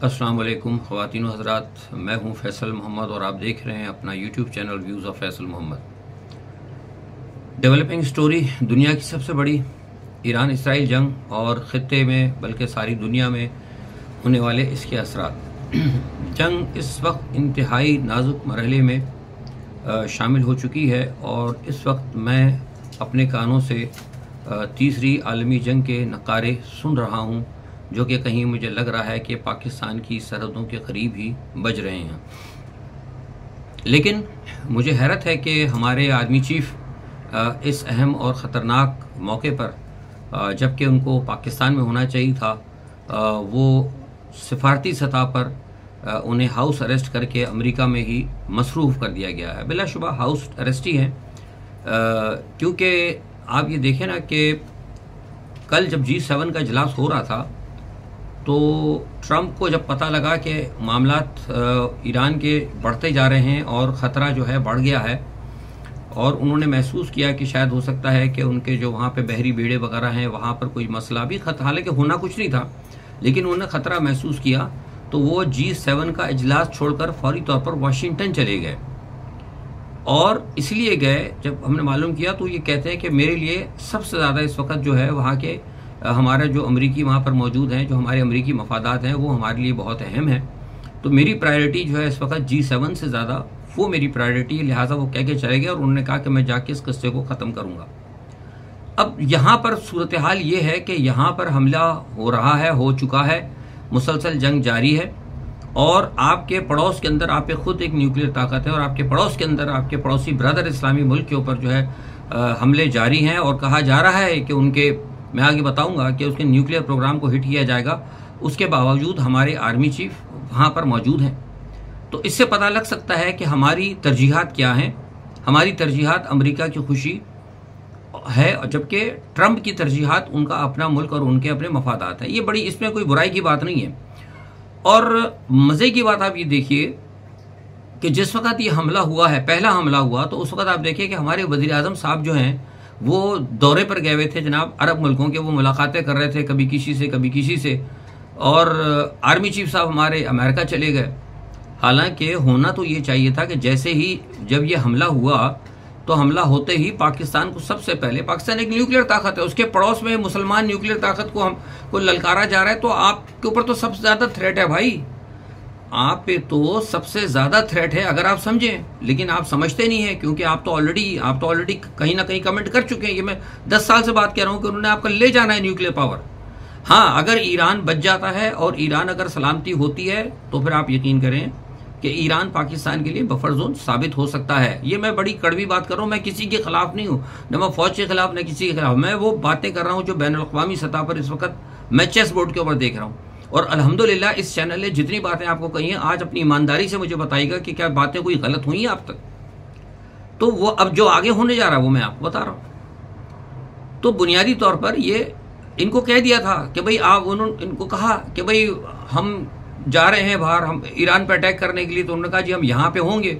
अस्सलाम वालेकुम ख़वातीन व हज़रात, मैं हूं फैसल मोहम्मद और आप देख रहे हैं अपना YouTube channel views of Faisal Mohammad. Developing story, दुनिया की सबसे बड़ी ईरान इसराइल जंग और ख़ित्ते में बल्कि सारी दुनिया में होने वाले इसके असरात। जंग इस वक्त इंतहाई नाजुक मरहले में शामिल हो चुकी है और इस वक्त मैं अपने कानों से तीसरी आलमी जंग के नकारे सुन रहा हूँ, जो कि कहीं मुझे लग रहा है कि पाकिस्तान की सरहदों के करीब ही बज रहे हैं। लेकिन मुझे हैरत है कि हमारे आर्मी चीफ इस अहम और ख़तरनाक मौके पर, जबकि उनको पाकिस्तान में होना चाहिए था, वो सिफारती सतह पर उन्हें हाउस अरेस्ट करके अमेरिका में ही मसरूफ़ कर दिया गया है। बिलाशुबा हाउस अरेस्ट ही है, क्योंकि आप ये देखें ना कि कल जब G7 का इजलास हो रहा था तो ट्रंप को जब पता लगा कि मामलात ईरान के बढ़ते जा रहे हैं और ख़तरा जो है बढ़ गया है, और उन्होंने महसूस किया कि शायद हो सकता है कि उनके जो वहाँ पे बहरी बेड़े वगैरह हैं वहाँ पर कोई मसला भी, हालांकि होना कुछ नहीं था, लेकिन उन्होंने ख़तरा महसूस किया, तो वो G7 का इजलास छोड़कर फौरी तौर पर वाशिंगटन चले गए। और इसलिए गए, जब हमने मालूम किया तो ये कहते हैं कि मेरे लिए सबसे ज़्यादा इस वक्त जो है वहाँ के हमारे जो अमरीकी वहाँ पर मौजूद हैं, जो हमारे अमरीकी मफादात हैं, वो हमारे लिए बहुत अहम है। तो मेरी प्रायोरिटी जो है इस वक्त G7 से ज़्यादा वो मेरी प्रायोरिटी है, लिहाजा वो कह के चले गए और उन्होंने कहा कि मैं जाके इस किस्से को ख़त्म करूँगा। अब यहाँ पर सूरत हाल ये है कि यहाँ पर हमला हो रहा है, हो चुका है, मुसलसल जंग जारी है, और आपके पड़ोस के अंदर आप खुद एक न्यूक्लियर ताकत है और आपके पड़ोस के अंदर आपके पड़ोसी ब्रदर इस्लामी मुल्क के ऊपर जो है हमले जारी हैं, और कहा जा रहा है कि उनके, मैं आगे बताऊंगा कि उसके न्यूक्लियर प्रोग्राम को हिट किया जाएगा। उसके बावजूद हमारे आर्मी चीफ वहाँ पर मौजूद हैं। तो इससे पता लग सकता है कि हमारी तरजीहात क्या हैं। हमारी तरजीहात अमेरिका की खुशी है, जबकि ट्रंप की तरजीहात उनका अपना मुल्क और उनके अपने मफादात है। ये बड़ी, इसमें कोई बुराई की बात नहीं है। और मज़े की बात आप ये देखिए कि जिस वक्त ये हमला हुआ है, पहला हमला हुआ, तो उस वक्त आप देखिए कि हमारे वज़ीर आज़म साहब जो हैं वो दौरे पर गए हुए थे जनाब, अरब मुल्कों के, वो मुलाकातें कर रहे थे, कभी किसी से कभी किसी से, और आर्मी चीफ साहब हमारे अमेरिका चले गए। हालांकि होना तो ये चाहिए था कि जैसे ही जब ये हमला हुआ तो हमला होते ही पाकिस्तान को सबसे पहले, पाकिस्तान एक न्यूक्लियर ताकत है, उसके पड़ोस में मुसलमान न्यूक्लियर ताकत को हमको ललकारा जा रहा है, तो आपके ऊपर तो सबसे ज़्यादा थ्रेट है भाई, आप पे तो सबसे ज़्यादा थ्रेट है, अगर आप समझें। लेकिन आप समझते नहीं है, क्योंकि आप तो ऑलरेडी कहीं ना कहीं कमेंट कर चुके हैं। ये मैं 10 साल से बात कर रहा हूँ कि उन्होंने आपका ले जाना है न्यूक्लियर पावर। हाँ, अगर ईरान बच जाता है और ईरान अगर सलामती होती है तो फिर आप यकीन करें कि ईरान पाकिस्तान के लिए बफर जोन साबित हो सकता है। ये मैं बड़ी कड़वी बात कर रहा हूँ, मैं किसी के खिलाफ नहीं हूँ, न मैं फौज के खिलाफ न किसी के खिलाफ, मैं वो बातें कर रहा हूँ जो बैनुल अक़वामी सतह पर इस वक्त मैं चेस बोर्ड के ऊपर देख रहा हूँ। और अल्हम्दुलिल्लाह इस चैनल ने जितनी बातें आपको कही हैं, आज अपनी ईमानदारी से मुझे बताइएगा कि क्या बातें कोई गलत हुई हैं आप तक, तो वो अब जो आगे होने जा रहा है वो मैं आपको बता रहा हूँ। तो बुनियादी तौर पर ये इनको कह दिया था कि भाई आप, उन्होंने इनको कहा कि भाई हम जा रहे हैं बाहर, हम ईरान पर अटैक करने के लिए, तो उन्होंने कहा जी हम यहाँ पे होंगे।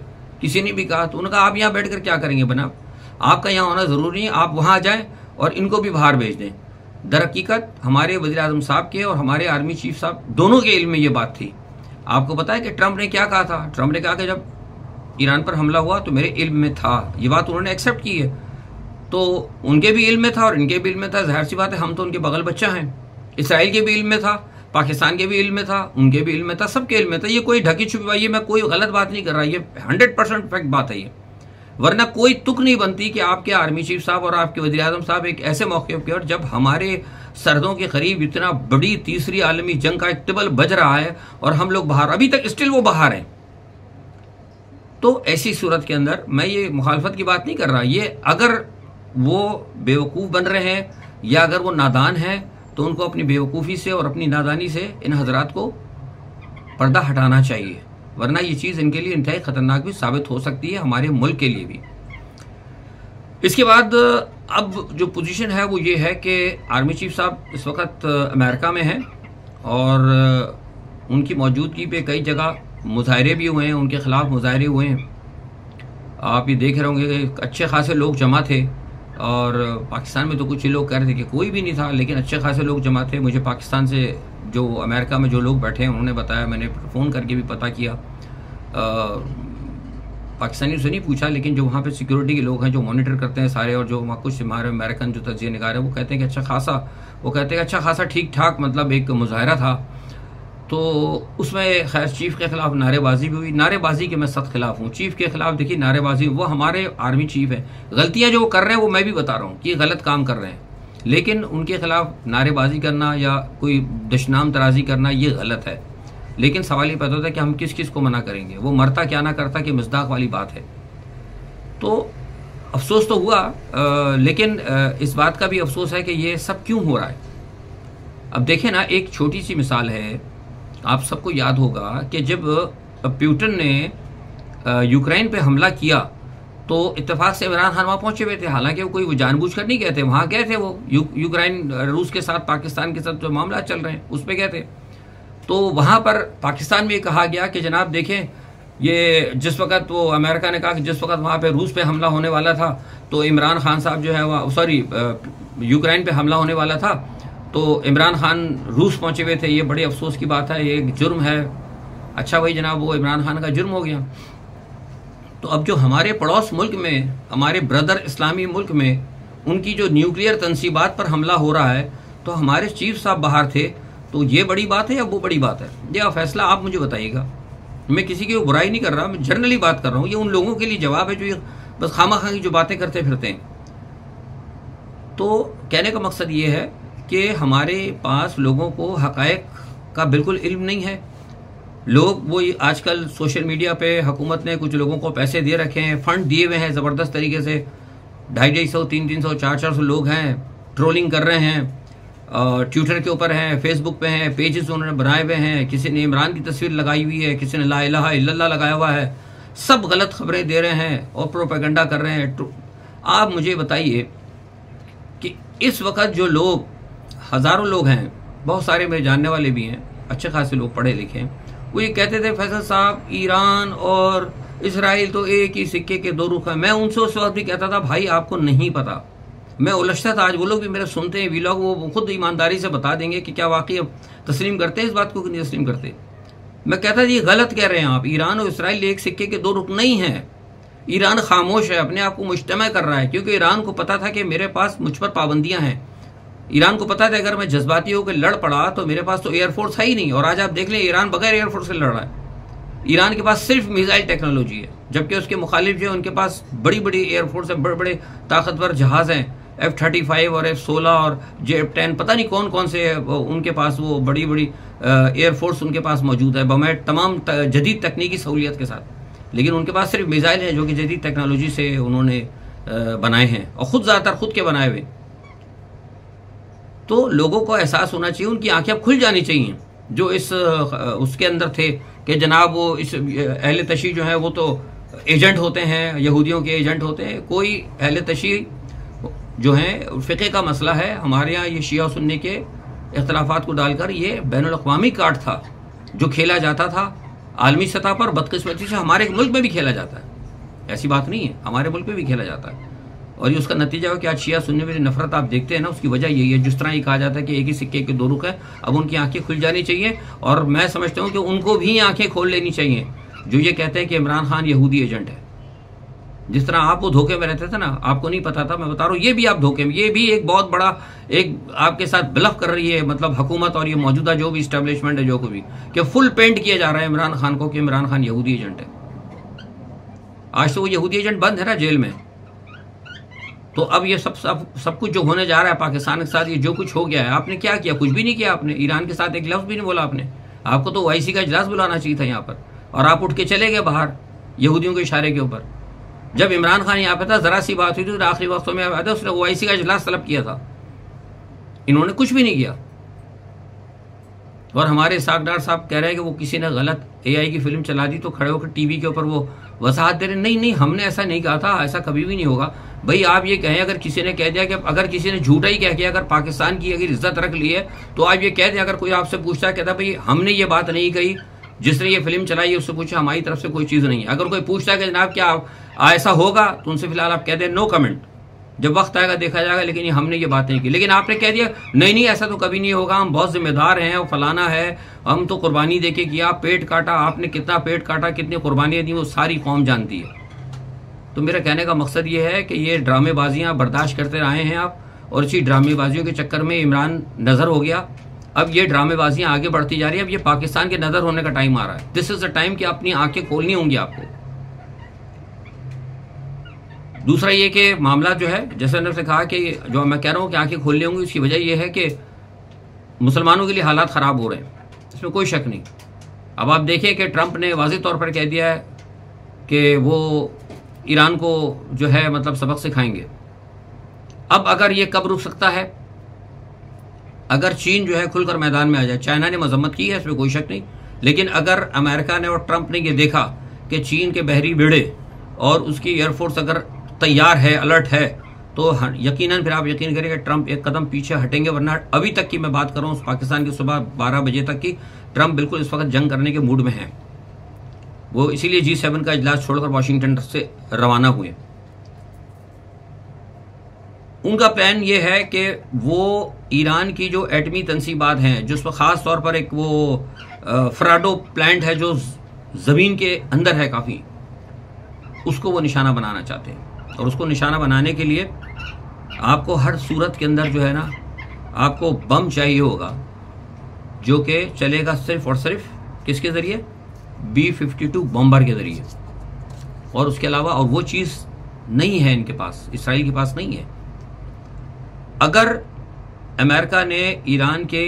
किसी ने भी कहा, तो उन्होंने कहा आप यहाँ बैठ कर क्या करेंगे बना, आपका यहाँ होना ज़रूरी नहीं, आप वहाँ जाएँ और इनको भी बाहर भेज दें। दरहकीकत हमारे वज़ीर आज़म साहब के और हमारे आर्मी चीफ साहब दोनों के इल्म में ये बात थी। आपको पता है कि ट्रंप ने क्या कहा था? ट्रंप ने कहा कि जब ईरान पर हमला हुआ तो मेरे इल्म में था, ये बात उन्होंने एक्सेप्ट की है। तो उनके भी इल्म में था और इनके भी इल्म में था, जाहिर सी बात है, हम तो उनके बगल बच्चा हैं। इसराइल के भी इल्म में था, पाकिस्तान के भी इल्म में था, उनके भी इल्म में था, सबके इल्म में था। ये कोई ढकी छुपी, ये मैं कोई गलत बात नहीं कर रहा, ये 100% फैक्ट बात है ये। वरना कोई तुक नहीं बनती कि आपके आर्मी चीफ साहब और आपके वज़ीर आज़म साहब एक ऐसे मौके पर, जब हमारे सरहदों के करीब इतना बड़ी तीसरी आलमी जंग का एक तिबल बज रहा है और हम लोग बाहर, अभी तक स्टिल वो बाहर हैं, तो ऐसी सूरत के अंदर मैं ये मुखालफत की बात नहीं कर रहा। ये अगर वो बेवकूफ़ बन रहे हैं या अगर वो नादान हैं तो उनको अपनी बेवकूफ़ी से और अपनी नादानी से इन हजरात को पर्दा हटाना चाहिए, वरना ये चीज़ इनके लिए इंतहाई ख़तरनाक भी साबित हो सकती है, हमारे मुल्क के लिए भी। इसके बाद अब जो पोजीशन है वो ये है कि आर्मी चीफ साहब इस वक्त अमेरिका में हैं और उनकी मौजूदगी पे कई जगह मुजाहरे भी हुए हैं, उनके ख़िलाफ़ मुजाहरे हुए हैं। आप ये देख रहे होंगे कि अच्छे खासे लोग जमा थे, और पाकिस्तान में तो कुछ ही लोग कह रहे थे कि कोई भी नहीं था, लेकिन अच्छे खासे लोग जमा थे। मुझे पाकिस्तान से जो अमेरिका में जो लोग बैठे हैं उन्होंने बताया, मैंने फ़ोन करके भी पता किया, पाकिस्तानी से नहीं पूछा, लेकिन जो वहाँ पे सिक्योरिटी के लोग हैं जो मॉनिटर करते हैं सारे, और जो वहाँ कुछ हमारे अमेरिकन जो तजिया निगार है वो कहते हैं कि अच्छा खासा ठीक ठाक मतलब एक मुजाहरा था। तो उसमें खैर चीफ़ के ख़िलाफ़ नारेबाजी भी हुई। नारेबाजी के मैं सख्त खिलाफ हूँ। चीफ़ के ख़िलाफ़ देखिए नारेबाजी, वो हमारे आर्मी चीफ़ है, गलतियाँ जो वो कर रहे हैं वो मैं भी बता रहा हूँ कि ये गलत काम कर रहे हैं, लेकिन उनके ख़िलाफ़ नारेबाजी करना या कोई दशनाम तराजी करना ये गलत है। लेकिन सवाल ये पैदा होता है कि हम किस किस को मना करेंगे, वो मरता क्या ना करता कि मज़दाक वाली बात है। तो अफसोस तो हुआ, लेकिन इस बात का भी अफसोस है कि ये सब क्यों हो रहा है। अब देखें ना, एक छोटी सी मिसाल है, आप सबको याद होगा कि जब पुतिन ने यूक्रेन पे हमला किया तो इत्तेफाक से इमरान खान वहाँ पहुंचे हुए थे। हालांकि वो कोई जानबूझकर नहीं गए थे, वहाँ गए थे वो यूक्रेन रूस के साथ, पाकिस्तान के साथ जो मामला चल रहे हैं उस पर गए थे। तो वहाँ पर पाकिस्तान में कहा गया कि जनाब देखें, ये जिस वक्त वो अमेरिका ने कहा कि जिस वक्त वहाँ पे रूस पे हमला होने वाला था तो इमरान खान साहब जो है वह यूक्रेन पे हमला होने वाला था तो इमरान खान रूस पहुंचे हुए थे। ये बड़ी अफसोस की बात है, ये एक जुर्म है। अच्छा भाई जनाब, वो इमरान खान का जुर्म हो गया। तो अब जो हमारे पड़ोस मुल्क में, हमारे ब्रदर इस्लामी मुल्क में उनकी जो न्यूक्लियर तनसीबात पर हमला हो रहा है तो हमारे चीफ साहब बाहर थे, तो ये बड़ी बात है या वो बड़ी बात है? ये फैसला आप मुझे बताइएगा। मैं किसी की बुराई नहीं कर रहा, मैं जनरली बात कर रहा हूँ। ये उन लोगों के लिए जवाब है जो ये बस खामा की जो बातें करते फिरते हैं। तो कहने का मकसद ये है कि हमारे पास लोगों को हकायक का बिल्कुल इल्म नहीं है। लोग वो आजकल सोशल मीडिया पे हुकूमत ने कुछ लोगों को पैसे दे रखे हैं, फंड दिए हुए हैं ज़बरदस्त तरीके से, 250, 300, 400 लोग हैं, ट्रोलिंग कर रहे हैं, ट्विटर के ऊपर हैं, फेसबुक पे हैं, पेजेस उन्होंने बनाए हुए हैं, किसी ने इमरान की तस्वीर लगाई हुई है, किसी ने ला इलाहा इल्लल्लाह लगाया हुआ है, सब गलत खबरें दे रहे हैं और प्रोपेगेंडा कर रहे हैं। आप मुझे बताइए कि इस वक्त जो लोग, हज़ारों लोग हैं, बहुत सारे मेरे जानने वाले भी हैं, अच्छे खासे लोग पढ़े लिखे हैं, वो ये कहते थे फैसल साहब ईरान और इसराइल तो एक ही सिक्के के दो रुख हैं। मैं उनसे उस वक्त भी कहता था भाई आपको नहीं पता। मैं उलझता था, आज वो लोग भी मेरे सुनते हैं वीलॉग, वो खुद ईमानदारी से बता देंगे कि क्या वाकई अब तस्लीम करते हैं इस बात को कि नहीं तस्लीम करते। मैं कहता था ये गलत कह रहे हैं आप, ईरान और इसराइल एक सिक्के के दो रुख नहीं हैं। ईरान खामोश है, अपने आप को मुज्तमा कर रहा है, क्योंकि ईरान को पता था कि मेरे पास मुझ पर पाबंदियां हैं। ईरान को पता था अगर मैं जज्बाती होकर लड़ पड़ा तो मेरे पास तो एयरफोर्स है ही नहीं, और आज आप देख लें ईरान बगैर एयरफोर्स से लड़ रहा है। ईरान के पास सिर्फ मिसाइल टेक्नोलॉजी है, जबकि उसके मुखालिफ जो है उनके पास बड़ी बड़ी एयरफोर्स है, बड़े बड़े ताकतवर जहाज हैं, F-35 और F-16 और J-10, पता नहीं कौन कौन से उनके पास वो बड़ी बड़ी एयरफोर्स उनके पास मौजूद है, बमें तमाम जदीद तकनीकी सहूलियत के साथ। लेकिन उनके पास सिर्फ मिसाइल हैं जो कि जदीद टेक्नोलॉजी से उन्होंने बनाए हैं, और खुद ज़्यादातर खुद के बनाए हुए। तो लोगों को एहसास होना चाहिए, उनकी आंखें अब खुल जानी चाहिए जो इस उसके अंदर थे कि जनाब वो इस अहले तशी जो है वो तो एजेंट होते हैं, यहूदियों के एजेंट होते हैं। कोई अहले तशी जो है फ़िक़े का मसला है, हमारे यहाँ ये शिया सुन्नी के इख्तलाफात को डालकर ये बैनुल-अक़वामी कार्ड था जो खेला जाता था आलमी सतह पर। बदकिस्मती से हमारे मुल्क में भी खेला जाता है, ऐसी बात नहीं है, हमारे मुल्क में भी खेला जाता है। और ये उसका नतीजा है कि आज शिया सुन्नी में नफरत आप देखते हैं ना, उसकी वजह यही है। जिस तरह ये कहा जाता है कि एक ही सिक्के के दो रुख है, अब उनकी आंखें खुल जानी चाहिए। और मैं समझता हूँ कि उनको भी आंखें खोल लेनी चाहिए जो ये कहते हैं कि इमरान खान यहूदी एजेंट है। जिस तरह आप वो धोखे में रहते थे ना, आपको नहीं पता था, मैं बता रहा हूँ ये भी आप धोखे में, ये भी एक बहुत बड़ा एक आपके साथ ब्लफ कर रही है, मतलब हुकूमत और ये मौजूदा जो भी इस्टेब्लिशमेंट है, जो को भी कि फुल पेंट किया जा रहा है इमरान खान को कि इमरान खान यहूदी एजेंट है। आज तो वो यहूदी एजेंट बंद है ना जेल में। तो अब ये सब कुछ जो होने जा रहा है पाकिस्तान के साथ, ये जो कुछ हो गया है, आपने क्या किया? कुछ भी नहीं किया आपने। ईरान के साथ एक लफ्ज़ भी नहीं बोला आपने। आपको तो OIC का इजलास बुलाना चाहिए था यहाँ पर, और आप उठ के चले गए बाहर यहूदियों के इशारे के ऊपर। जब इमरान खान यहाँ पे था, ज़रा सी बात हुई थी तो आखिरी वक्तों में आया था, उसने OIC का इजलास तलब किया था। इन्होंने कुछ भी नहीं किया। और हमारे सागदार साहब कह रहे हैं कि वो किसी ने गलत AI की फिल्म चला दी तो खड़े होकर TV के ऊपर वो वजाहत दे रहे। नहीं, हमने ऐसा नहीं कहा था, ऐसा कभी भी नहीं होगा। भाई आप ये कहें, अगर किसी ने कह दिया कि अगर किसी ने झूठा ही कह के अगर पाकिस्तान की अगर इज्जत रख ली है, तो आप ये कह दें, अगर कोई आपसे पूछता है, कहता भाई हमने ये बात नहीं कही, जिसने ये फिल्म चलाई है उससे पूछा, हमारी तरफ से कोई चीज़ नहीं है। अगर कोई पूछता है कि जनाब क्या ऐसा होगा, तो उनसे फिलहाल आप कह दें नो कमेंट, जब वक्त आएगा देखा जाएगा, लेकिन हमने ये बात नहीं की। लेकिन आपने कह दिया नहीं नहीं ऐसा तो कभी नहीं होगा, हम बहुत जिम्मेदार हैं और फलाना है, हम तो कुर्बानी देके किया, पेट काटा, आपने कितना पेट काटा, कितनी कुर्बानियां दी, वो सारी कौम जानती है। तो मेरा कहने का मकसद ये है कि ये ड्रामेबाजियां बर्दाश्त करते रहे हैं आप, और इसी ड्रामेबाजियों के चक्कर में इमरान नजर हो गया। अब ये ड्रामेबाजियां आगे बढ़ती जा रही है। अब ये पाकिस्तान के नजर होने का टाइम आ रहा है। दिस इज द टाइम कि अपनी आंखें खोलनी होंगी आपको। दूसरा ये कि मामला जो है, जैसे मैंने कहा कि जो मैं कह रहा हूं कि आंखें खोलनी होंगी, इसकी वजह यह है कि मुसलमानों के लिए हालात खराब हो रहे हैं, इसमें कोई शक नहीं। अब आप देखिए कि ट्रंप ने वाज़ेह तौर पर कह दिया है कि वो ईरान को जो है मतलब सबक सिखाएंगे। अब अगर ये कब रुक सकता है? अगर चीन जो है खुलकर मैदान में आ जाए। चाइना ने मजम्मत की है, इसमें कोई शक नहीं, लेकिन अगर अमेरिका ने और ट्रंप ने ये देखा कि चीन के बहरी बेड़े और उसकी एयरफोर्स अगर तैयार है, अलर्ट है, तो यकीनन फिर आप यकीन करें कि ट्रंप एक कदम पीछे हटेंगे। वरना अभी तक की मैं बात कर रहा हूँ पाकिस्तान की सुबह 12 बजे तक की, ट्रंप बिल्कुल इस वक्त जंग करने के मूड में हैं। वो इसीलिए G7 का इजलास छोड़कर वाशिंगटन से रवाना हुए। उनका प्लान ये है कि वो ईरान की जो एटमी तंसीबात हैं, जिस पर ख़ास तौर पर एक वो फराडो प्लांट है जो ज़मीन के अंदर है काफ़ी, उसको वो निशाना बनाना चाहते हैं। और उसको निशाना बनाने के लिए आपको हर सूरत के अंदर जो है ना, आपको बम चाहिए होगा जो कि चलेगा सिर्फ और सिर्फ किसके ज़रिए? B-52 बॉम्बर के ज़रिए। और उसके अलावा और वो चीज़ नहीं है इनके पास, इसराइल के पास नहीं है। अगर अमेरिका ने ईरान के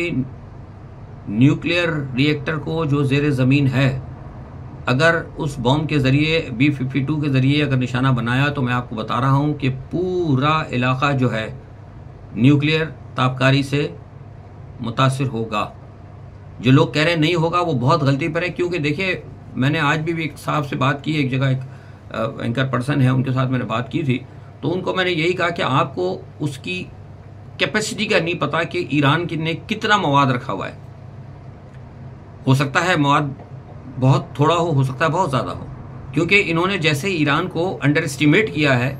न्यूक्लियर रिएक्टर को जो ज़ेरे ज़मीन है, अगर उस बॉम्ब के ज़रिए B-52 के ज़रिए अगर निशाना बनाया, तो मैं आपको बता रहा हूं कि पूरा इलाका जो है न्यूक्लियर ताबकारी से मुतासिर होगा। जो लोग कह रहे हैं नहीं होगा, वो बहुत गलती पर है। क्योंकि देखिए, मैंने आज भी एक साहब से बात की, एक जगह एक एंकर पर्सन है, उनके साथ मैंने बात की थी, तो उनको मैंने यही कहा कि आपको उसकी कैपेसिटी का नहीं पता कि ईरान ने कितना मवाद रखा हुआ है। हो सकता है मवाद बहुत थोड़ा हो सकता है बहुत ज़्यादा हो, क्योंकि इन्होंने जैसे ईरान को अंडर एस्टिमेट किया है,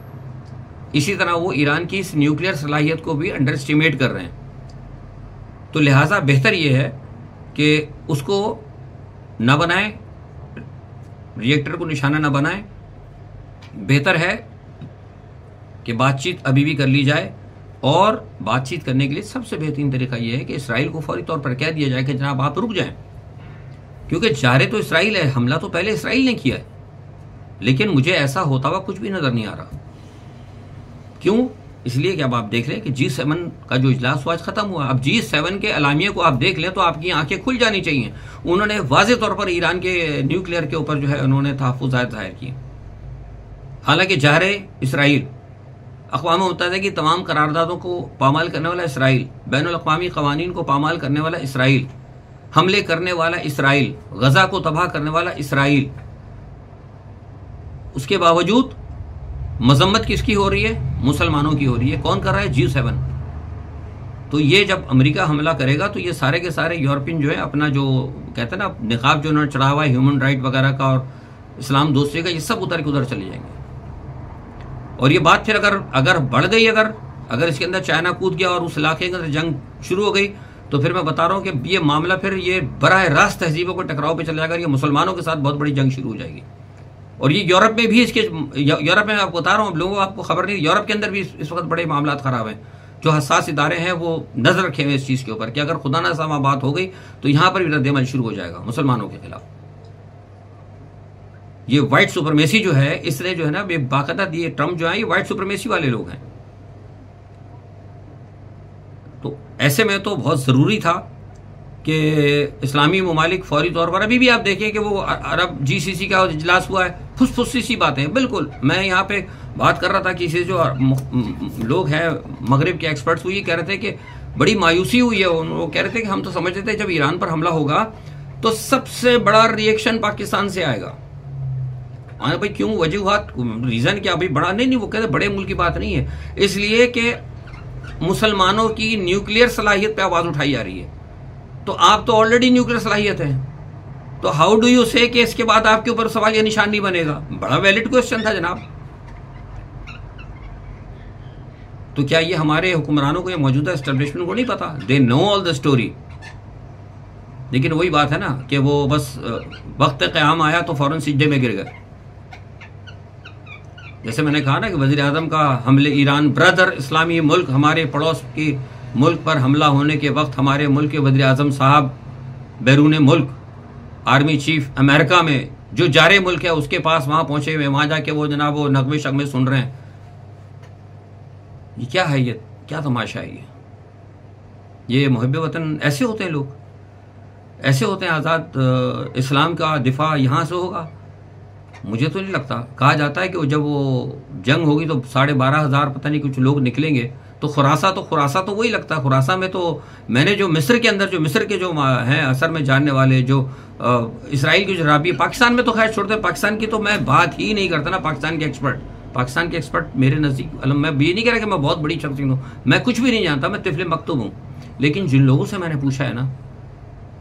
इसी तरह वो ईरान की इस न्यूक्लियर सलाहियत को भी अंडर एस्टिमेट कर रहे हैं। तो लिहाजा बेहतर ये है कि उसको न बनाएं, रिएक्टर को निशाना न बनाएं। बेहतर है कि बातचीत अभी भी कर ली जाए, और बातचीत करने के लिए सबसे बेहतरीन तरीका यह है कि इसराइल को फौरी तौर पर कह दिया जाए कि जनाब आप रुक जाएं, क्योंकि जा रहे तो इसराइल है, हमला तो पहले इसराइल ने किया है। लेकिन मुझे ऐसा होता हुआ कुछ भी नजर नहीं आ रहा। क्यों? इसलिए कि अब आप देख लें कि G7 का जो इजलास हुआ आज खत्म हुआ। अब G7 के अलामिये को आप देख लें तो आपकी आंखें खुल जानी चाहिए। उन्होंने वाज़ेह तौर पर ईरान के न्यूक्लियर के ऊपर जो है उन्होंने तहफ़्फ़ुज़ात ज़ाहिर किए। हालांकि जा रहे इसराइल, अक़वाम मुत्तहिदा की तमाम करारदादों को पामाल करने वाला इसराइल, बैनुल अक़वामी क़वानीन को पामाल करने वाला इसराइल, हमले करने वाला इसराइल, गजा को तबाह करने वाला इसराइल, उसके बावजूद मजम्मत किसकी हो रही है? मुसलमानों की हो रही है। कौन कर रहा है? G7। तो ये जब अमेरिका हमला करेगा तो ये सारे के सारे यूरोपियन जो है अपना जो कहते हैं ना निकाब जो उन्होंने चढ़ा हुआ है ह्यूमन राइट वगैरह का और इस्लाम दोस्ती का, ये सब उतर के उधर चले जाएंगे। और ये बात फिर अगर बढ़ गई, अगर इसके अंदर चाइना कूद गया और उस इलाके के अंदर जंग शुरू हो गई, तो फिर मैं बता रहा हूँ कि ये मामला फिर ये बराह रास्त तहजीबों के टकराव पे चला जाएगा। ये मुसलमानों के साथ बहुत बड़ी जंग शुरू हो जाएगी। और ये यूरोप में भी यूरोप में मैं आपको बता रहा हूँ, लोगों को आपको खबर नहीं, यूरोप के अंदर भी इस वक्त बड़े मामला खराब हैं। जो हसास इदारे हैं वो नजर रखे हुए इस चीज़ के ऊपर कि अगर खुदा ना सामा बात हो गई तो यहाँ पर भी रद्द-ए-अमल शुरू हो जाएगा मुसलमानों के खिलाफ। ये व्हाइट सुपरमेसी जो है, इसलिए जो है ना बाकायदा ये ट्रम्प जो है ये व्हाइट सुपरमेसी वाले लोग हैं। तो ऐसे में तो बहुत ज़रूरी था कि इस्लामी ममालिक फौरी तौर पर, अभी भी आप देखिए कि वो अरब GCC का इजलास हुआ है, फुसफुसी सी बातें। बिल्कुल मैं यहाँ पे बात कर रहा था कि इसे जो लोग हैं मगरिब के एक्सपर्ट्स, वो ये कह रहे थे कि बड़ी मायूसी हुई है। वो कह रहे थे कि हम तो समझते थे जब ईरान पर हमला होगा तो सबसे बड़ा रिएक्शन पाकिस्तान से आएगा। भाई क्यों? वजूहात, रीजन क्या? अभी बड़ा नहीं, वो कहते बड़े मुल्क की बात नहीं है, इसलिए कि मुसलमानों की न्यूक्लियर सलाहियत पे आवाज उठाई जा रही है। तो आप तो ऑलरेडी न्यूक्लियर सलाहियत है, तो हाउ डू यू से कि इसके बाद आपके ऊपर सवाल या निशान नहीं बनेगा? बड़ा वैलिड क्वेश्चन था जनाब। तो क्या ये हमारे हुक्मरानों को, या मौजूदा एस्टेब्लिशमेंट को नहीं पता? They know all the story. लेकिन वही बात है ना कि वो बस वक्त क़याम आया तो फौरन सिजदे में गिर गए। जैसे मैंने कहा ना कि वज़ीर आज़म का हमले ईरान, ब्रदर इस्लामी मुल्क, हमारे पड़ोस के मुल्क पर हमला होने के वक्त हमारे मुल्क के वज़ीर आज़म साहब बैरून मुल्क, आर्मी चीफ अमेरिका में जो जारे मुल्क है उसके पास वहां पहुंचे हुए, वहां जाके वो जनाब वो नगमे शगमे सुन रहे हैं। ये क्या है? ये क्या तमाशा है? ये मुहब्बे वतन ऐसे होते हैं लोग, ऐसे होते हैं। आज़ाद इस्लाम का दिफा यहाँ से होगा? मुझे तो नहीं लगता। कहा जाता है कि जब वो जंग होगी तो 12,500 पता नहीं कुछ लोग निकलेंगे। तो खुरासा तो वही लगता है। खुरासा में तो मैंने जो मिस्र के अंदर, जो मिस्र के जो हैं असर में जानने वाले, जो इसराइल की जो राबी, पाकिस्तान में तो खैर छोड़ते, पाकिस्तान की तो मैं बात ही नहीं करता ना। पाकिस्तान के एक्सपर्ट मेरे नज़दीक, मैं ये नहीं कह रहा कि मैं बहुत बड़ी शख्सियत हूँ, मैं कुछ भी नहीं जानता, मैं तिफले मकतूब हूँ। लेकिन जिन लोगों से मैंने पूछा है ना,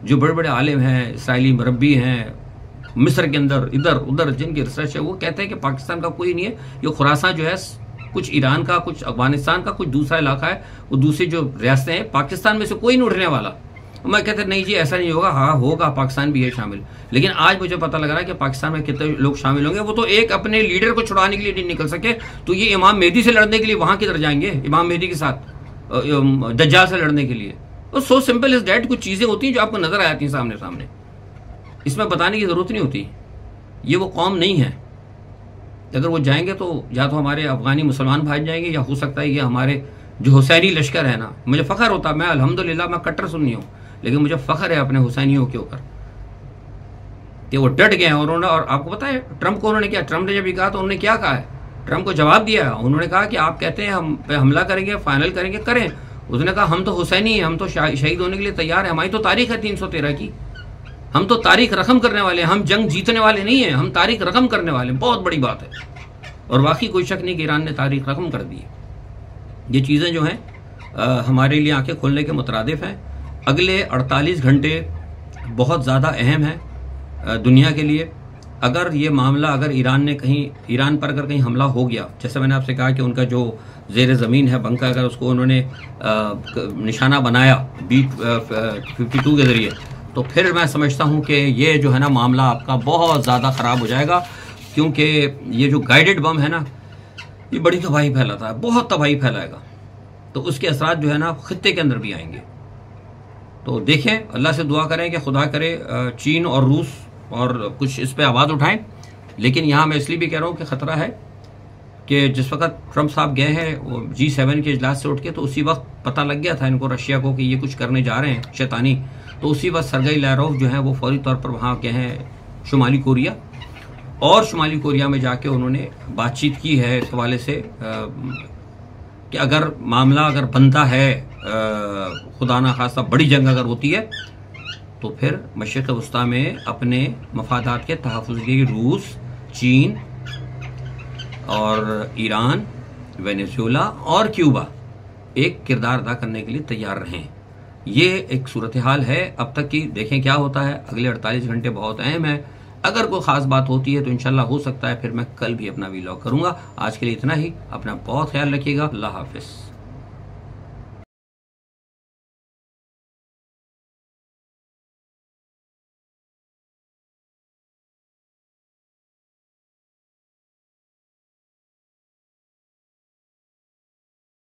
जो बड़े बड़े आलिम हैं, इसराइली मरब्बी हैं, मिस्र के अंदर इधर उधर जिनकी रिसर्च है, वो कहते हैं कि पाकिस्तान का कोई नहीं है। ये खुरासा जो है कुछ ईरान का, कुछ अफगानिस्तान का, कुछ दूसरा इलाका है, वो दूसरी जो रियासतें हैं, पाकिस्तान में से कोई नहीं उठने वाला। मैं कहते नहीं जी ऐसा नहीं होगा। हाँ होगा, पाकिस्तान भी है शामिल। लेकिन आज मुझे पता लग रहा है कि पाकिस्तान में कितने लोग शामिल होंगे। वो तो एक अपने लीडर को छुड़ाने के लिए नहीं निकल सके, तो ये इमाम मेहदी से लड़ने के लिए वहां किधर जाएंगे? इमाम मेहदी के साथ, दज्जाल से लड़ने के लिए। तो सो सिंपल इज दैट। कुछ चीजें होती हैं जो आपको नजर आ जाती हैं सामने सामने, इसमें बताने की जरूरत नहीं होती। ये वो कौम नहीं है। अगर वो जाएंगे तो या तो हमारे अफगानी मुसलमान भाग जाएंगे, या हो सकता है ये हमारे जो हुसैनी लश्कर है ना, मुझे फ़ख्र होता, मैं अल्हम्दुलिल्लाह मैं कट्टर सुन्नी हूँ, लेकिन मुझे फ़ख्र है अपने हुसैनियों के ऊपर कि वो डट गए हैं। उन्होंने, और आपको पता है ट्रंप को उन्होंने क्या, ट्रंप ने जब ये कहा तो उन्होंने क्या कहा है? ट्रंप को जवाब दिया। उन्होंने कहा कि आप कहते हैं हम पे हमला करेंगे, फाइनल करेंगे, करें। उसने कहा हम तो हुसैनी हैं, हम तो शहीद होने के लिए तैयार हैं, हमारी तो तारीख है 313 की, हम तो तारीख रकम करने वाले हैं, हम जंग जीतने वाले नहीं हैं, हम तारीख रकम करने वाले हैं। बहुत बड़ी बात है। और वाकई कोई शक नहीं कि ईरान ने तारीख रकम कर दी है। ये चीज़ें जो हैं हमारे लिए आंखें खोलने के मुतरादिफ हैं। अगले 48 घंटे बहुत ज़्यादा अहम है दुनिया के लिए। अगर ये मामला, अगर ईरान पर अगर कहीं हमला हो गया, जैसे मैंने आपसे कहा कि उनका जो ज़ेर ज़मीन है बंकर, अगर उसको उन्होंने निशाना बनाया B-52 के ज़रिए, तो फिर मैं समझता हूँ कि ये जो है ना मामला आपका बहुत ज़्यादा ख़राब हो जाएगा। क्योंकि ये जो गाइडेड बम है ना, ये बड़ी तबाही फैलाता है, बहुत तबाही फैलाएगा। तो उसके असरात जो है ना खित्ते के अंदर भी आएंगे। तो देखें, अल्लाह से दुआ करें कि खुदा करे चीन और रूस और कुछ इस पर आवाज़ उठाएं। लेकिन यहाँ मैं इसलिए भी कह रहा हूँ कि ख़तरा है कि जिस वक्त ट्रंप साहब गए हैं G7 के इजलास से उठ के, तो उसी वक्त पता लग गया था इनको, रशिया को, कि ये कुछ करने जा रहे हैं शैतानी। तो उसी वक्त सरगई लैवरोव जो है वो फौरी तौर पर वहाँ गए हैं शुमाली कोरिया, और शुमाली कोरिया में जाके उन्होंने बातचीत की है इस हवाले से कि अगर मामला अगर बनता है, खुदा ना खास्ता बड़ी जंग अगर होती है, तो फिर मशरिक़ वस्ता में अपने मफादात के तहफ़्फ़ुज़ के लिए रूस, चीन और ईरान, वेनेजुएला और क्यूबा एक किरदार अदा करने के लिए तैयार रहें। ये एक सूरत हाल है अब तक की। देखें क्या होता है। अगले 48 घंटे बहुत अहम है। अगर कोई ख़ास बात होती है तो इंशाल्लाह हो सकता है फिर मैं कल भी अपना वीलॉग करूँगा। आज के लिए इतना ही। अपना बहुत ख्याल रखिएगा। अल्लाह हाफ़िज़।